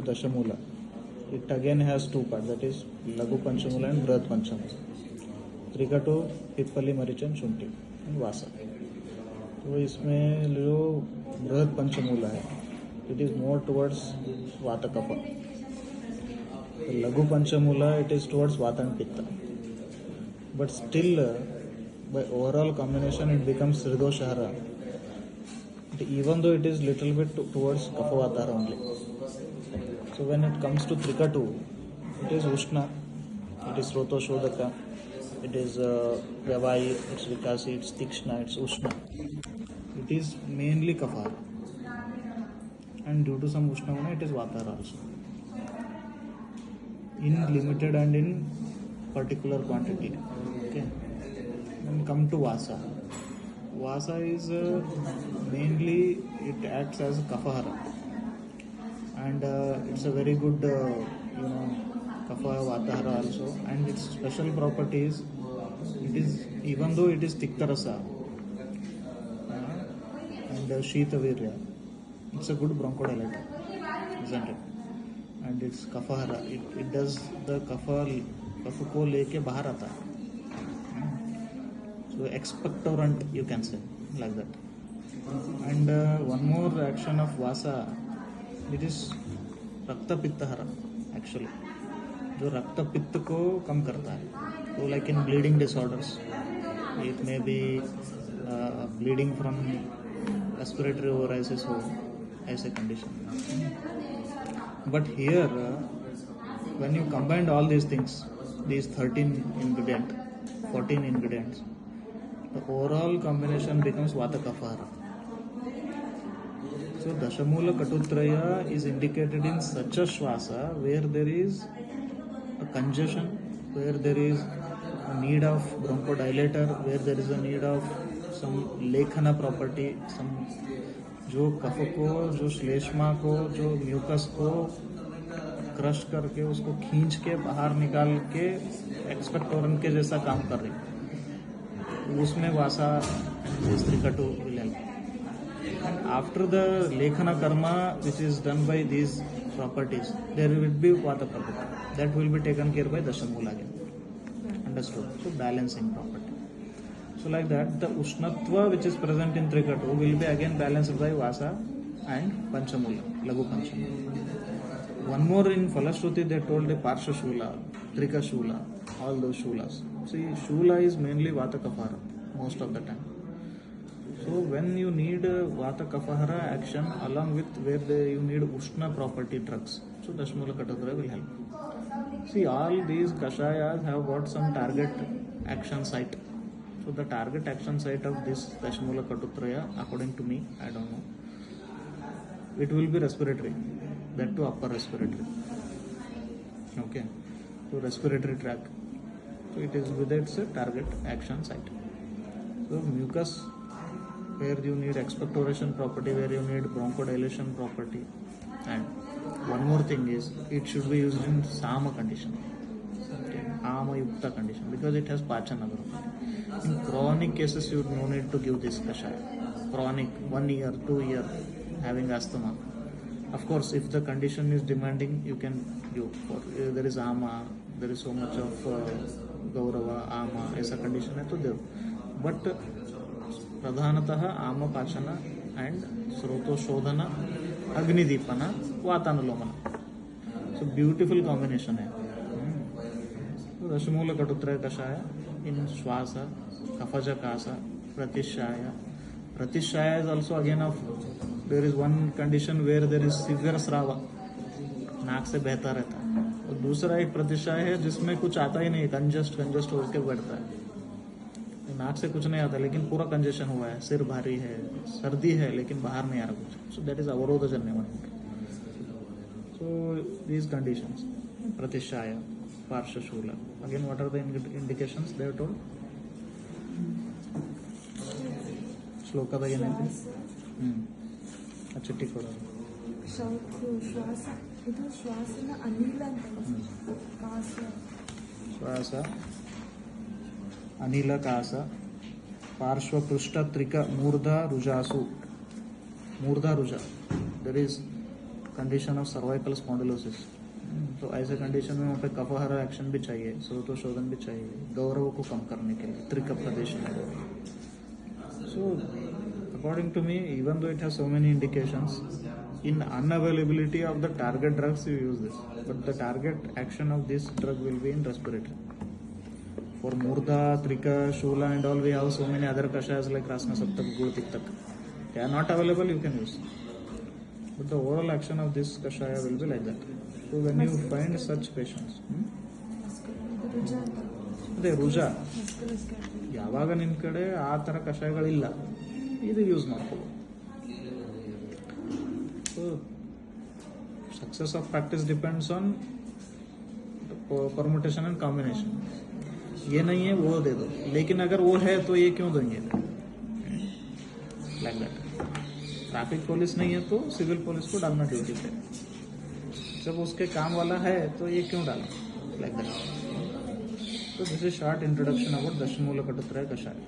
Dashamula. It again has two parts, that is Lagu Panchamula and Brihad Panchamula. Trikatu, Pippali, Marichan, Shunti and Vasa. तो इसमें जो बृहद पंचमूला है it is more towards वात कफ. लघु पंचमूला it is towards वात and पित्त. But still by overall combination it becomes Hridoshahara. Even though it is little bit towards Kaphavatara only. So when it comes to Trikatu, it is Ushna, it is Srotoshodaka, it is Vyavahi, it's Vikasi, it's Tikshna, it's Ushna. It is mainly Kapha. And due to some Ushna Guna, it is Vatara also. In limited and in particular quantity. Okay. And come to Vasa. Vasa is mainly it acts as Kaphahara, and it's a very good Kapha Vatahara also. And its special property is it is, even though it is Tiktarasa and Shita Virya, it's a good bronchodilator, isn't it? And it's Kaphahara. It does the Kapha को लेके बाहर आता है. So expectorant you can say like that. And one more action of Vasa, it is Rakta Pittahara actually. जो रक्त पित्त को कम करता है. So like in bleeding disorders, it may be bleeding from respiratory oarisis हो ऐसे condition. But here when you combine all these things, these 14 ingredients, the overall combination becomes Vata Kaphahara. So Dashamula Katutraya is indicated in such a Shwasa where there is a congestion, where there is a need of bronchodilator, where there is a need of some lekhana property, some जो कफ को, जो श्लेष्मा को, जो mucus को crush करके उसको खींच के बाहर निकाल के एक्सपेक्टोरेंट के जैसा काम कर रही है. उसमें vasa and trikatu will help. And after the lekhana karma which is done by these properties there will be vata property that will be taken care by dashamula again. Understood? So balancing property. So like that, the Ushnatva which is present in Trikatu will be again balanced by Vasa and Panchamula, Lagu Panchamula. One more in Falashruti they told the Parsha Shula, Trika Shula, all those Shulas. See, Shula is mainly Vata Kaphahara most of the time. So when you need Vata Kaphahara action along with where you need Ushna property drugs, so Dashamula Katutraya will help. See, all these Kashayas have got some target action site. So the target action site of this Dashamula Katutraya, according to me, I don't know, it will be respiratory, that to upper respiratory. Okay, so respiratory tract. So it is with its target action site. So mucus, where you need expectoration property, where you need bronchodilation property. And one more thing is, it should be used in Sama condition. Ama Yukta condition, because it has Pachana. In chronic cases, you no need to give this Kashaya. Chronic, 1 year, 2 year, having asthma. Of course, if the condition is demanding, you can give. For there is Ama, there is so much of Gaurava, Ama, ऐसा condition है तो देव. But प्रधानतः Ama Pachana and Sroto Shodhana, Agni Deepana, Vatanulomana. So beautiful combination है. Dashamula Katutraya Kashaya in Swasa, Kaphaja Kasa, Pratishaya. Pratishaya is also again of, there is one condition where there is severe Srava, नाक से बहता रहता है. और दूसरा एक प्रतिशाय है जिसमें कुछ आता ही नहीं, कंजस्ट होकर बैठता है. नाक से कुछ नहीं आता लेकिन पूरा कंजेशन हुआ है, सिर भारी है, सर्दी है लेकिन बाहर नहीं आ रहा कुछ. So that is अवरोधजन्य one. So these conditions, Pratishaya, Parsha Shula. Again, what are the indications they are told? Shloka the ಏನೈತಿ? ಅಚ್ಚಟ್ಟಿ ಕೊಡೋದು. ಶ್ವಾಸ ಅನಿಲ ಕಾಸ ಪಾರ್ಶ್ವಪೃಷ್ಠ ತ್ರಿಕ ಮೂರ್ಧ ರುಜಾಸು. ಮೂರ್ಧ ರುಜ. There is condition of cervical spondylosis, तो ऐसे कंडीशन में वहाँ पे कफहर एक्शन भी चाहिए, स्रोतोशोधन भी चाहिए गौरव को कम करने के लिए, त्रिक प्रदेश में। So according to me, even though it has so many indications, in unavailability of the target drugs you use this, but the target action of this drug will be in respiratory. For murda, trika, shula and all, we have so many other kashayas like rasna saptak, gul tiktak. They are not available, you can use, but the overall action of this kashaya will be like that. So when you find such patients, ಅದೇ ರುಜಾ ಯಾವಾಗ ನಿಮ್ಮ ಕಡೆ ಆ ಥರ ಕಷಾಯಗಳಿಲ್ಲ, ಇದು use ಮಾಡ್ಕೋಬೋದು. So success of practice depends on permutation and combination. ये नहीं है वो दे दो, लेकिन अगर वो है तो ये क्यों देंगे, लाइक दैट. ट्रैफिक पुलिस नहीं है तो सिविल पुलिस को डालना ड्यूटी पे, जब उसके काम वाला है तो ये क्यों डालना, लाइक दैट. तो this is short introduction about dashamoolakatutraya कषाय.